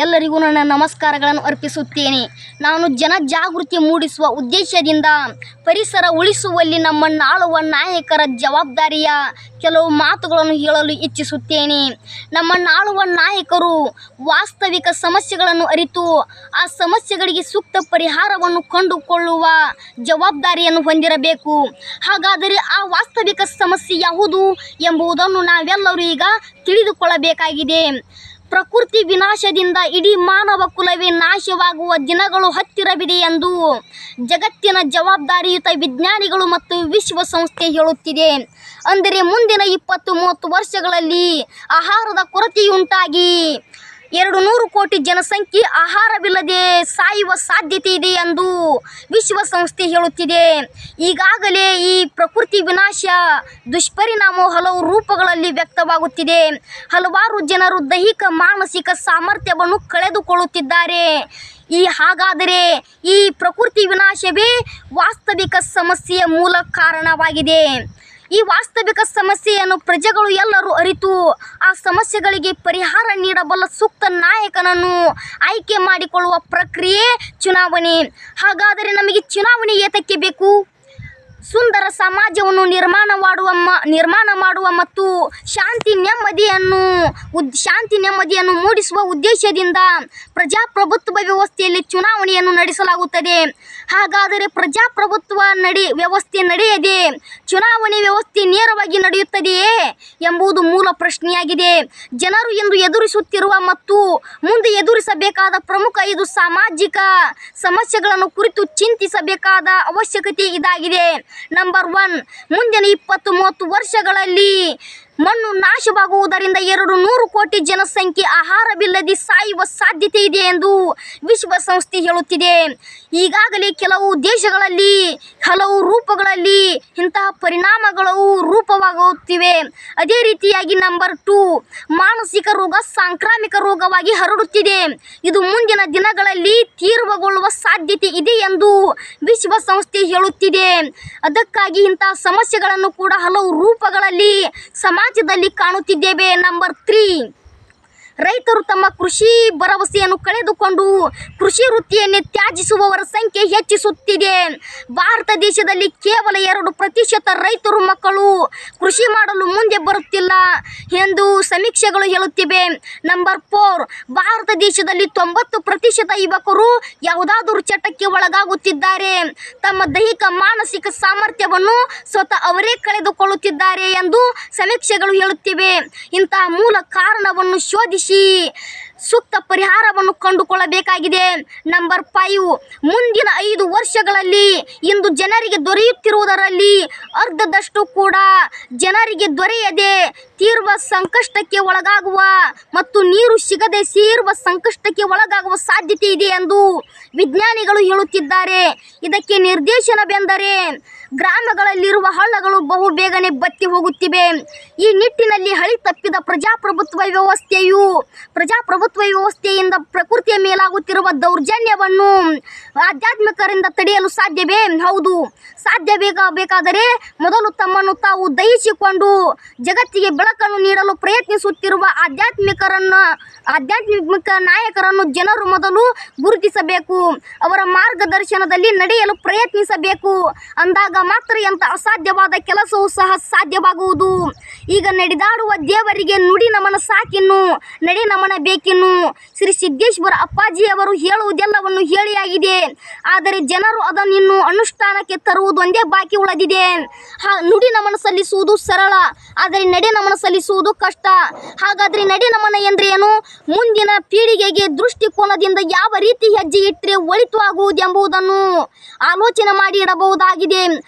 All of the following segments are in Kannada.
ಎಲ್ಲರಿಗೂ ನನ್ನ ನಮಸ್ಕಾರಗಳನ್ನು ಅರ್ಪಿಸುತ್ತೇನೆ. ನಾನು ಜನಜಾಗೃತಿ ಮೂಡಿಸುವ ಉದ್ದೇಶದಿಂದ ಪರಿಸರ ಉಳಿಸುವಲ್ಲಿ ನಮ್ಮನ್ನಾಳುವ ನಾಯಕರ ಜವಾಬ್ದಾರಿಯ ಕೆಲವು ಮಾತುಗಳನ್ನು ಹೇಳಲು ಇಚ್ಛಿಸುತ್ತೇನೆ. ನಮ್ಮನ್ನಾಳುವ ನಾಯಕರು ವಾಸ್ತವಿಕ ಸಮಸ್ಯೆಗಳನ್ನು ಅರಿತು ಆ ಸಮಸ್ಯೆಗಳಿಗೆ ಸೂಕ್ತ ಪರಿಹಾರವನ್ನು ಕಂಡುಕೊಳ್ಳುವ ಜವಾಬ್ದಾರಿಯನ್ನು ಹೊಂದಿರಬೇಕು. ಹಾಗಾದರೆ ಆ ವಾಸ್ತವಿಕ ಸಮಸ್ಯೆ ಯಾವುದು ಎಂಬುದನ್ನು ನಾವೆಲ್ಲರೂ ಈಗ ತಿಳಿದುಕೊಳ್ಳಬೇಕಾಗಿದೆ. ಪ್ರಕೃತಿ ವಿನಾಶದಿಂದ ಇಡೀ ಮಾನವ ಕುಲವೇ ನಾಶವಾಗುವ ದಿನಗಳು ಹತ್ತಿರವಿದೆ ಎಂದು ಜಗತ್ತಿನ ಜವಾಬ್ದಾರಿಯುತ ವಿಜ್ಞಾನಿಗಳು ಮತ್ತು ವಿಶ್ವಸಂಸ್ಥೆ ಹೇಳುತ್ತಿದೆ. ಅಂದರೆ ಮುಂದಿನ 20-30 ವರ್ಷಗಳಲ್ಲಿ ಆಹಾರದ ಕೊರತೆಯುಂಟಾಗಿ 200 ಕೋಟಿ ಜನಸಂಖ್ಯೆ ಆಹಾರವಿಲ್ಲದೆ ಸಾಯುವ ಸಾಧ್ಯತೆ ಇದೆ ಎಂದು ವಿಶ್ವಸಂಸ್ಥೆ ಹೇಳುತ್ತಿದೆ. ಈಗಾಗಲೇ ಈ ಪ್ರಕೃತಿ ವಿನಾಶ ದುಷ್ಪರಿಣಾಮವು ಹಲವು ರೂಪಗಳಲ್ಲಿ ವ್ಯಕ್ತವಾಗುತ್ತಿದೆ. ಹಲವಾರು ಜನರು ದೈಹಿಕ ಮಾನಸಿಕ ಸಾಮರ್ಥ್ಯವನ್ನು ಕಳೆದುಕೊಳ್ಳುತ್ತಿದ್ದಾರೆ. ಹಾಗಾದರೆ ಈ ಪ್ರಕೃತಿ ವಿನಾಶವೇ ವಾಸ್ತವಿಕ ಸಮಸ್ಯೆಯ ಮೂಲ ಕಾರಣವಾಗಿದೆ. ಈ ವಾಸ್ತವಿಕ ಸಮಸ್ಯೆಯನ್ನು ಪ್ರಜೆಗಳು ಎಲ್ಲರೂ ಅರಿತು ಆ ಸಮಸ್ಯೆಗಳಿಗೆ ಪರಿಹಾರ ನೀಡಬಲ್ಲ ಸೂಕ್ತ ನಾಯಕನನ್ನು ಆಯ್ಕೆ ಮಾಡಿಕೊಳ್ಳುವ ಪ್ರಕ್ರಿಯೆ ಚುನಾವಣೆ. ಹಾಗಾದರೆ ನಮಗೆ ಚುನಾವಣೆ ಏತಕ್ಕೆ ಬೇಕು? ಸುಂದರ ಸಮಾಜವನ್ನು ನಿರ್ಮಾಣ ಮಾಡುವ ಮತ್ತು ಶಾಂತಿ ನೆಮ್ಮದಿಯನ್ನು ಮೂಡಿಸುವ ಉದ್ದೇಶದಿಂದ ಪ್ರಜಾಪ್ರಭುತ್ವ ವ್ಯವಸ್ಥೆಯಲ್ಲಿ ಚುನಾವಣೆಯನ್ನು ನಡೆಸಲಾಗುತ್ತದೆ. ಹಾಗಾದರೆ ಪ್ರಜಾಪ್ರಭುತ್ವ ವ್ಯವಸ್ಥೆ ನಡೆಯದೆ ಚುನಾವಣೆ ವ್ಯವಸ್ಥೆ ನೇರವಾಗಿ ನಡೆಯುತ್ತದೆಯೇ ಎಂಬುದು ಮೂಲ ಪ್ರಶ್ನೆಯಾಗಿದೆ. ಜನರು ಇಂದು ಎದುರಿಸುತ್ತಿರುವ ಮತ್ತು ಮುಂದೆ ಎದುರಿಸಬೇಕಾದ ಪ್ರಮುಖ 5 ಸಾಮಾಜಿಕ ಸಮಸ್ಯೆಗಳನ್ನು ಕುರಿತು ಚಿಂತಿಸಬೇಕಾದ ಅವಶ್ಯಕತೆ ಇದಾಗಿದೆ. ನಂಬರ್ 1, ಮುಂದಿನ 20-30 ವರ್ಷಗಳಲ್ಲಿ ಮಣ್ಣು ನಾಶವಾಗುವುದರಿಂದ 200 ಕೋಟಿ ಜನಸಂಖ್ಯೆ ಆಹಾರವಿಲ್ಲದೆ ಸಾಯುವ ಸಾಧ್ಯತೆ ಇದೆ ಎಂದು ವಿಶ್ವಸಂಸ್ಥೆ ಹೇಳುತ್ತಿದೆ. ಈಗಾಗಲೇ ಕೆಲವು ದೇಶಗಳಲ್ಲಿ ಹಲವು ರೂಪಗಳಲ್ಲಿ ಇಂತಹ ಪರಿಣಾಮಗಳು ರೂಪವಾಗುತ್ತಿವೆ. ಅದೇ ರೀತಿಯಾಗಿ ನಂಬರ್ 2, ಮಾನಸಿಕ ರೋಗ ಸಾಂಕ್ರಾಮಿಕ ರೋಗವಾಗಿ ಹರಡುತ್ತಿದೆ. ಇದು ಮುಂದಿನ ದಿನಗಳಲ್ಲಿ ತೀವ್ರಗೊಳ್ಳುವ ಸಾಧ್ಯತೆ ಇದೆ ಎಂದು ವಿಶ್ವಸಂಸ್ಥೆ ಹೇಳುತ್ತಿದೆ. ಅದಕ್ಕಾಗಿ ಇಂತಹ ಸಮಸ್ಯೆಗಳನ್ನು ಕೂಡ ಹಲವು ರೂಪಗಳಲ್ಲಿ ಸಮಾಜದಲ್ಲಿ ಕಾಣುತ್ತಿದ್ದೇವೆ. ನಂಬರ್ 3, ರೈತರು ತಮ್ಮ ಕೃಷಿ ಭರವಸೆಯನ್ನು ಕಳೆದುಕೊಂಡು ಕೃಷಿ ವೃತ್ತಿಯನ್ನೇ ತ್ಯಜಿಸುವವರ ಸಂಖ್ಯೆ ಹೆಚ್ಚಿಸುತ್ತಿದೆ. ಭಾರತ ದೇಶದಲ್ಲಿ ಕೇವಲ 2% ರೈತರು ಮಕ್ಕಳು ಕೃಷಿ ಮಾಡಲು ಮುಂದೆ ಬರುತ್ತಿಲ್ಲ ಎಂದು ಸಮೀಕ್ಷೆಗಳು ಹೇಳುತ್ತಿವೆ. ನಂಬರ್ 4, ಭಾರತ ದೇಶದಲ್ಲಿ 90% ಯುವಕರು ಯಾವುದಾದರೂ ಚಟಕ್ಕೆ ಒಳಗಾಗುತ್ತಿದ್ದಾರೆ. ತಮ್ಮ ದೈಹಿಕ ಮಾನಸಿಕ ಸಾಮರ್ಥ್ಯವನ್ನು ಸ್ವತಃ ಅವರೇ ಕಳೆದುಕೊಳ್ಳುತ್ತಿದ್ದಾರೆ ಎಂದು ಸಮೀಕ್ಷೆಗಳು ಹೇಳುತ್ತಿವೆ. ಇಂತಹ ಮೂಲ ಕಾರಣವನ್ನು ಶೋಧಿಸಿ ಸೂಕ್ತ ಪರಿಹಾರವನ್ನು ಕಂಡುಕೊಳ್ಳಬೇಕಾಗಿದೆ. ನಂಬರ್ 5, ಮುಂದಿನ 5 ವರ್ಷಗಳಲ್ಲಿ ಇಂದು ಜನರಿಗೆ ದೊರೆಯುತ್ತಿರುವುದರಲ್ಲಿ ಅರ್ಧದಷ್ಟು ಕೂಡ ಜನರಿಗೆ ದೊರೆಯದೆ ತೀವ್ರ ಸಂಕಷ್ಟಕ್ಕೆ ಒಳಗಾಗುವ ಮತ್ತು ನೀರು ಸಿಗದೆ ತೀವ್ರ ಸಂಕಷ್ಟಕ್ಕೆ ಒಳಗಾಗುವ ಸಾಧ್ಯತೆ ಇದೆ ಎಂದು ವಿಜ್ಞಾನಿಗಳು ಹೇಳುತ್ತಿದ್ದಾರೆ. ಇದಕ್ಕೆ ನಿದರ್ಶನವೆಂದರೆ ಗ್ರಾಮಗಳಲ್ಲಿರುವ ಹಳ್ಳಗಳು ಬಹು ಬೇಗನೆ ಬತ್ತಿ ಹೋಗುತ್ತಿವೆ. ಈ ನಿಟ್ಟಿನಲ್ಲಿ ಹಳಿ ತಪ್ಪಿದ ಪ್ರಜಾಪ್ರಭುತ್ವ ವ್ಯವಸ್ಥೆಯಿಂದ ಪ್ರಕೃತಿಯ ಮೇಲಾಗುತ್ತಿರುವ ದೌರ್ಜನ್ಯವನ್ನು ಆಧ್ಯಾತ್ಮಿಕರಿಂದ ತಡೆಯಲು ಸಾಧ್ಯವೇ? ಹೌದು, ಸಾಧ್ಯಬೇಕಾದರೆ ಮೊದಲು ತಮ್ಮನ್ನು ತಾವು ದಹಿಸಿಕೊಂಡು ಜಗತ್ತಿಗೆ ಬೆಳಕನ್ನು ನೀಡಲು ಪ್ರಯತ್ನಿಸುತ್ತಿರುವ ಆಧ್ಯಾತ್ಮಿಕ ನಾಯಕರನ್ನು ಜನರು ಮೊದಲು ಗುರುತಿಸಬೇಕು. ಅವರ ಮಾರ್ಗದರ್ಶನದಲ್ಲಿ ನಡೆಯಲು ಪ್ರಯತ್ನಿಸಬೇಕು. ಅಂದಾಗ ಮಾತ್ರ ಎಂಥ ಅಸಾಧ್ಯವಾದ ಕೆಲಸವೂ ಸಹ ಸಾಧ್ಯವಾಗುವುದು. ಈಗ ನಡೆದಾಡುವ ದೇವರಿಗೆ ನುಡಿ ನಮನ ಸಾಕಿನ್ನು, ನಡೆ ನಮನ ಬೇಕಿನ್ನು. ಶ್ರೀ ಸಿದ್ದೇಶ್ವರ ಅಪ್ಪಾಜಿಯವರು ಹೇಳುವುದೆಲ್ಲವನ್ನು ಹೇಳಿಯಾಗಿದೆ. ಆದರೆ ಜನರು ಅದನ್ನು ಇನ್ನೂ ಅನುಷ್ಠಾನಕ್ಕೆ ತರುವುದೊಂದೇ ಬಾಕಿ ಉಳಿದಿದೆ. ನುಡಿ ನಮನ ಸಲ್ಲಿಸುವುದು ಸರಳ, ಆದರೆ ನಡೆ ನಮನ ಸಲ್ಲಿಸುವುದು ಕಷ್ಟ. ಹಾಗಾದರೆ ನಡೆ ನಮನ ಎಂದರೆ ಏನು? ಮುಂದಿನ ಪೀಳಿಗೆಗೆ ದೃಷ್ಟಿಕೋನದಿಂದ ಯಾವ ರೀತಿ ಹೆಜ್ಜೆ ಇಟ್ಟರೆ ಒಳಿತು ಆಗುವುದೆಂಬುದನ್ನು ಆಲೋಚನೆ ಮಾಡಿ ಇಡಬಹುದಾಗಿದೆ.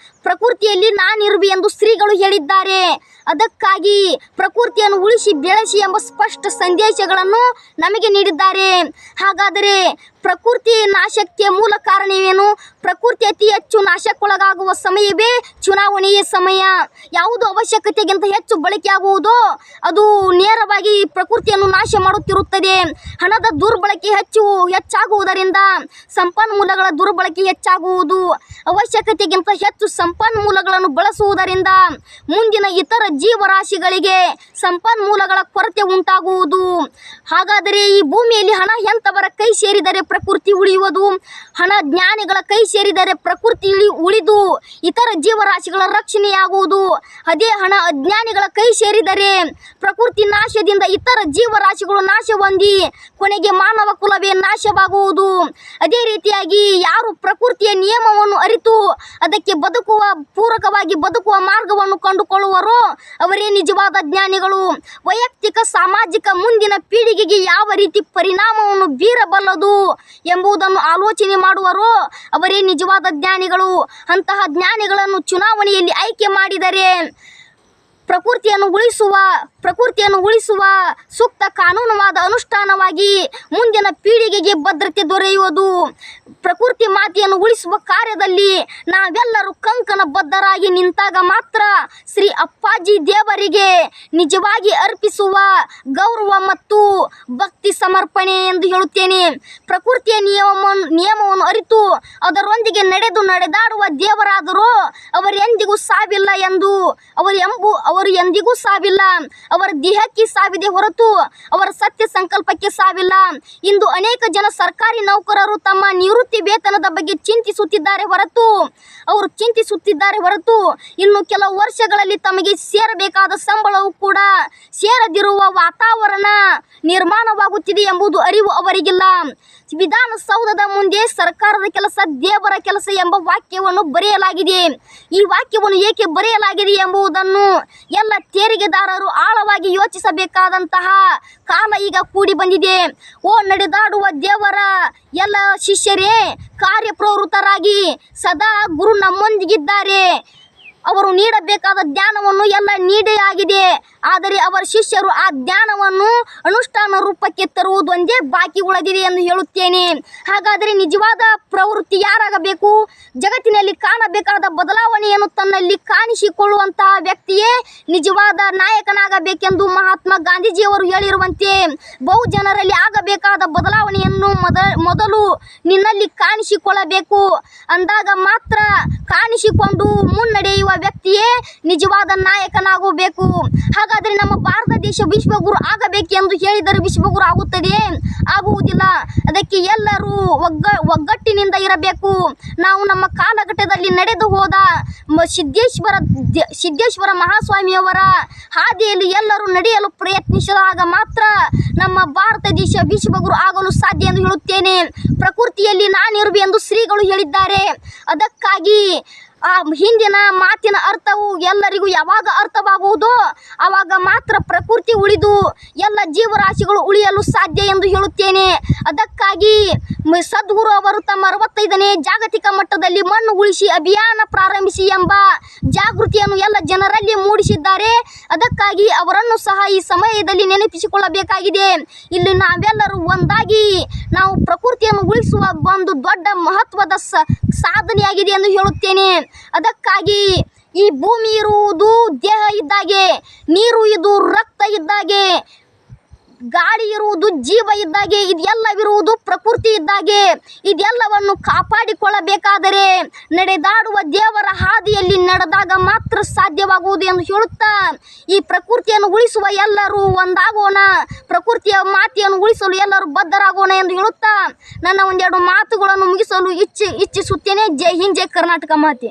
ಪ್ರಕೃತಿಯಲ್ಲಿ ನಾನಿರುವೆ ಎಂದು ಶ್ರೀಗಳು ಹೇಳಿದ್ದಾರೆ. ಅದಕ್ಕಾಗಿ ಪ್ರಕೃತಿಯನ್ನು ಉಳಿಸಿ ಬೆಳೆಸಿ ಎಂಬ ಸ್ಪಷ್ಟ ಸಂದೇಶಗಳನ್ನು ನಮಗೆ ನೀಡಿದ್ದಾರೆ. ಹಾಗಾದರೆ ಪ್ರಕೃತಿ ನಾಶಕ್ಕೆ ಮೂಲ ಕಾರಣವೇನು? ಪ್ರಕೃತಿ ಅತಿ ಹೆಚ್ಚು ನಾಶಕ್ಕೊಳಗಾಗುವ ಸಮಯವೇ ಚುನಾವಣೆಯ ಸಮಯ. ಯಾವುದು ಅವಶ್ಯಕತೆಗಿಂತ ಹೆಚ್ಚು ಬಳಕೆಯಾಗುವುದೋ ಅದು ನೇರವಾಗಿ ಪ್ರಕೃತಿಯನ್ನು ನಾಶ ಮಾಡುತ್ತಿರುತ್ತದೆ. ಹಣದ ದುರ್ಬಳಕೆ ಹೆಚ್ಚಾಗುವುದರಿಂದ ಸಂಪನ್ಮೂಲಗಳ ದುರ್ಬಳಕೆ ಹೆಚ್ಚಾಗುವುದು. ಅವಶ್ಯಕತೆಗಿಂತ ಹೆಚ್ಚು ಸಂಪನ್ಮೂಲಗಳನ್ನು ಬಳಸುವುದರಿಂದ ಮುಂದಿನ ಇತರ ಜೀವರಾಶಿಗಳಿಗೆ ಸಂಪನ್ಮೂಲಗಳ ಕೊರತೆ ಉಂಟಾಗುವುದು. ಹಾಗಾದರೆ ಈ ಭೂಮಿಯಲ್ಲಿ ಹಣ ಎಂಥವರ ಕೈ ಸೇರಿದರೆ ಪ್ರಕೃತಿ ಉಳಿಯುವುದು? ಹಣ ಜ್ಞಾನಿಗಳ ಕೈ ಸೇರಿದರೆ ಪ್ರಕೃತಿ ಉಳಿದು ಇತರ ಜೀವರಾಶಿಗಳ ರಕ್ಷಣೆಯಾಗುವುದು. ಅದೇ ಹಣ ಅಜ್ಞಾನಿಗಳ ಕೈ ಸೇರಿದರೆ ಪ್ರಕೃತಿ ನಾಶದಿಂದ ಇತರ ಜೀವರಾಶಿಗಳು ನಾಶ ಹೊಂದಿ ಕೊನೆಗೆ ಮಾನವ ಕುಲವೇ ನಾಶವಾಗುವುದು. ಅದೇ ರೀತಿಯಾಗಿ ಯಾರು ಪ್ರಕೃತಿಯ ನಿಯಮವನ್ನು ಅರಿತು ಅದಕ್ಕೆ ಪೂರಕವಾಗಿ ಬದುಕುವ ಮಾರ್ಗವನ್ನು ಕಂಡುಕೊಳ್ಳುವರೋ ಅವರೇ ನಿಜವಾದ ಜ್ಞಾನಿಗಳು. ವೈಯಕ್ತಿಕ ಸಾಮಾಜಿಕ ಮುಂದಿನ ಪೀಳಿಗೆಗೆ ಯಾವ ರೀತಿ ಪರಿಣಾಮವನ್ನು ಬೀರಬಲ್ಲದು ಎಂಬುದನ್ನು ಆಲೋಚನೆ ಮಾಡುವರೋ ಅವರೇ ನಿಜವಾದ ಜ್ಞಾನಿಗಳು. ಅಂತಹ ಜ್ಞಾನಿಗಳನ್ನು ಚುನಾವಣೆಯಲ್ಲಿ ಆಯ್ಕೆ ಮಾಡಿದರೆ ಪ್ರಕೃತಿಯನ್ನು ಉಳಿಸುವ ಸೂಕ್ತ ಕಾನೂನುವಾದ ಅನುಷ್ಠಾನವಾಗಿ ಮುಂದಿನ ಪೀಳಿಗೆಗೆ ಭದ್ರತೆ ದೊರೆಯುವುದು. ಪ್ರಕೃತಿ ಮಾತೆಯನ್ನು ಉಳಿಸುವ ಕಾರ್ಯದಲ್ಲಿ ನಾವೆಲ್ಲರೂ ಕಂಕಣ ಬದ್ಧರಾಗಿ ನಿಂತಾಗ ಮಾತ್ರ ಶ್ರೀ ಅಪ್ಪಾಜಿ ದೇವರಿಗೆ ನಿಜವಾಗಿ ಅರ್ಪಿಸುವ ಗೌರವ ಮತ್ತು ಭಕ್ತಿ ಸಮರ್ಪಣೆ ಎಂದು ಹೇಳುತ್ತೇನೆ. ಪ್ರಕೃತಿಯ ನಿಯಮವನ್ನು ಅರಿತು ಅದರೊಂದಿಗೆ ನಡೆದಾಡುವ ದೇವರಾದರೂ ಅವರೆಂದಿಗೂ ಸಾವಿಲ್ಲ ಎಂದು ಅವರು ಎಂದಿಗೂ ಸಾವಿಲ್ಲ. ಅವರ ದೇಹಕ್ಕೆ ಸಾವಿದೆ ಹೊರತು ಅವರ ಸತ್ಯ ಸಂಕಲ್ಪಕ್ಕೆ ಸಾವಿಲ್ಲ. ಇಂದು ಅನೇಕ ಜನ ಸರ್ಕಾರಿ ನೌಕರರು ತಮ್ಮ ನಿವೃತ್ತಿ ವೇತನದ ಬಗ್ಗೆ ಚಿಂತಿಸುತ್ತಿದ್ದಾರೆ ಹೊರತು ಇನ್ನು ಕೆಲವು ವರ್ಷಗಳಲ್ಲಿ ತಮಗೆ ಸೇರಬೇಕಾದ ಸಂಬಳವೂ ಕೂಡ ಸೇರದಿರುವ ವಾತಾವರಣ ನಿರ್ಮಾಣವಾಗುತ್ತಿದೆ ಎಂಬುದು ಅರಿವು ಅವರಿಗಿಲ್ಲ. ವಿಧಾನಸೌಧದ ಮುಂದೆ ಸರ್ಕಾರದ ಕೆಲಸ ದೇವರ ಕೆಲಸ ಎಂಬ ವಾಕ್ಯವನ್ನು ಬರೆಯಲಾಗಿದೆ. ಈ ವಾಕ್ಯವನ್ನು ಏಕೆ ಬರೆಯಲಾಗಿದೆ ಎಂಬುದನ್ನು ಎಲ್ಲ ತೆರಿಗೆದಾರರು ಆಳವಾಗಿ ಯೋಚಿಸಬೇಕಾದಂತಹ ಕಾಲ ಈಗ ಕೂಡಿ ಬಂದಿದೆ. ಓ ನಡೆದಾಡುವ ದೇವರ ಎಲ್ಲ ಶಿಷ್ಯರೇ, ಕಾರ್ಯಪ್ರವೃತ್ತರಾಗಿ ಸದಾ ಗುರು ನಮ್ಮೊಂದಿಗಿದ್ದಾರೆ. ಅವರು ನೀಡಬೇಕಾದ ಜ್ಞಾನವನ್ನು ಎಲ್ಲ ನೀಡೇ ಆಗಿದೆ. ಆದರೆ ಅವರ ಶಿಷ್ಯರು ಆ ಜ್ಞಾನವನ್ನು ಅನುಷ್ಠಾನ ರೂಪಕ್ಕೆ ತರುವುದೊಂದೇ ಬಾಕಿ ಉಳಿದಿದೆ ಎಂದು ಹೇಳುತ್ತೇನೆ. ಹಾಗಾದರೆ ನಿಜವಾದ ಪ್ರವೃತ್ತಿ ಯಾರಾಗಬೇಕು? ಜಗತ್ತಿನಲ್ಲಿ ಕಾಣಬೇಕಾದ ಬದಲಾವಣೆಯನ್ನು ತನ್ನಲ್ಲಿ ಕಾಣಿಸಿಕೊಳ್ಳುವಂತಹ ವ್ಯಕ್ತಿಯೇ ನಿಜವಾದ ನಾಯಕನಾಗಬೇಕೆಂದು ಮಹಾತ್ಮ ಗಾಂಧೀಜಿಯವರು ಹೇಳಿರುವಂತೆ ಬಹುಜನರಲ್ಲಿ ಆಗಬೇಕಾದ ಬದಲಾವಣೆಯನ್ನು ಮೊದಲು ನಿನ್ನಲ್ಲಿ ಕಾಣಿಸಿಕೊಳ್ಳಬೇಕು. ಅಂದಾಗ ಮಾತ್ರ ಕಾಣಿಸಿಕೊಂಡು ಮುನ್ನಡೆಯುವ ವ್ಯಕ್ತಿಯೇ ನಿಜವಾದ ನಾಯಕನಾಗಬೇಕು. ಹಾಗಾದರೆ ನಮ್ಮ ಭಾರತ ದೇಶ ವಿಶ್ವಗುರು ಆಗಬೇಕೆಂದು ಹೇಳಿದರೆ ವಿಶ್ವಗುರು ಆಗುತ್ತದೆ? ಆಗುವುದಿಲ್ಲ. ಅದಕ್ಕೆ ಎಲ್ಲರೂ ಒಗ್ಗಟ್ಟಿನಿಂದ ಇರಬೇಕು. ನಾವು ನಮ್ಮ ಕಾಲಘಟ್ಟದಲ್ಲಿ ನಡೆದು ಹೋದ ಸಿದ್ದೇಶ್ವರ ಮಹಾಸ್ವಾಮಿಯವರ ಹಾದಿಯಲ್ಲಿ ಎಲ್ಲರೂ ನಡೆಯಲು ಪ್ರಯತ್ನಿಸಿದಾಗ ಮಾತ್ರ ನಮ್ಮ ಭಾರತ ದೇಶ ವಿಶ್ವಗುರು ಆಗಲು ಸಾಧ್ಯ ಎಂದು ಹೇಳುತ್ತೇನೆ. ಪ್ರಕೃತಿಯಲ್ಲಿ ನಾನಿರುವೆ ಎಂದು ಶ್ರೀಗಳು ಹೇಳಿದ್ದಾರೆ. ಅದಕ್ಕಾಗಿ ಆ ಹಿಂದಿನ ಮಾತಿನ ಅರ್ಥವು ಎಲ್ಲರಿಗೂ ಯಾವಾಗ ಅರ್ಥವಾಗುವುದೋ ಆವಾಗ ಮಾತ್ರ ಪ್ರಕೃತಿ ಉಳಿದು ಎಲ್ಲ ಜೀವರಾಶಿಗಳು ಉಳಿಯಲು ಸಾಧ್ಯ ಎಂದು ಹೇಳುತ್ತೇನೆ. ಅದಕ್ಕಾಗಿ ಸದ್ಗುರು ಅವರು ತಮ್ಮ 65ನೇ ಜಾಗತಿಕ ಮಟ್ಟದಲ್ಲಿ ಮಣ್ಣು ಉಳಿಸಿ ಅಭಿಯಾನ ಪ್ರಾರಂಭಿಸಿ ಎಂಬ ಜಾಗೃತಿಯನ್ನು ಎಲ್ಲ ಜನರಲ್ಲಿ ಮೂಡಿಸಿದ್ದಾರೆ. ಅದಕ್ಕಾಗಿ ಅವರನ್ನು ಸಹ ಈ ಸಮಯದಲ್ಲಿ ನೆನಪಿಸಿಕೊಳ್ಳಬೇಕಾಗಿದೆ. ಇಲ್ಲಿ ನಾವೆಲ್ಲರೂ ಒಂದಾಗಿ ನಾವು ಪ್ರಕೃತಿಯನ್ನು ಉಳಿಸುವ ಒಂದು ದೊಡ್ಡ ಮಹತ್ವದ ಸಾಧನೆಯಾಗಿದೆ ಎಂದು ಹೇಳುತ್ತೇನೆ. ಅದಕ್ಕಾಗಿ ಈ ಭೂಮಿ ಇರುವುದು ದೇಹ ಇದ್ದಾಗೆ, ನೀರು ಇದು ರಕ್ತ ಇದ್ದಾಗೆ, ಗಾಳಿ ಇರುವುದು ಜೀವ ಇದ್ದಾಗೆ, ಇದೆಲ್ಲವಿರುವುದು ಪ್ರಕೃತಿ ಇದ್ದಾಗೆ. ಇದೆಲ್ಲವನ್ನು ಕಾಪಾಡಿಕೊಳ್ಳಬೇಕಾದರೆ ನಡೆದಾಡುವ ದೇವರ ಹಾದಿಯಲ್ಲಿ ನಡೆದಾಗ ಮಾತ್ರ ಸಾಧ್ಯವಾಗುವುದು ಎಂದು ಹೇಳುತ್ತಾ ಈ ಪ್ರಕೃತಿಯನ್ನು ಉಳಿಸುವ ಎಲ್ಲರೂ ಒಂದಾಗೋಣ, ಪ್ರಕೃತಿಯ ಮಾತೆಯನ್ನು ಉಳಿಸಲು ಎಲ್ಲರೂ ಬದ್ಧರಾಗೋಣ ಎಂದು ಹೇಳುತ್ತಾ ನನ್ನ ಒಂದೆರಡು ಮಾತುಗಳನ್ನು ಮುಗಿಸಲು ಇಚ್ಛಿಸುತ್ತೇನೆ. ಜೈ ಹಿಂದ್, ಜೈ ಕರ್ನಾಟಕ ಮಾತೆ.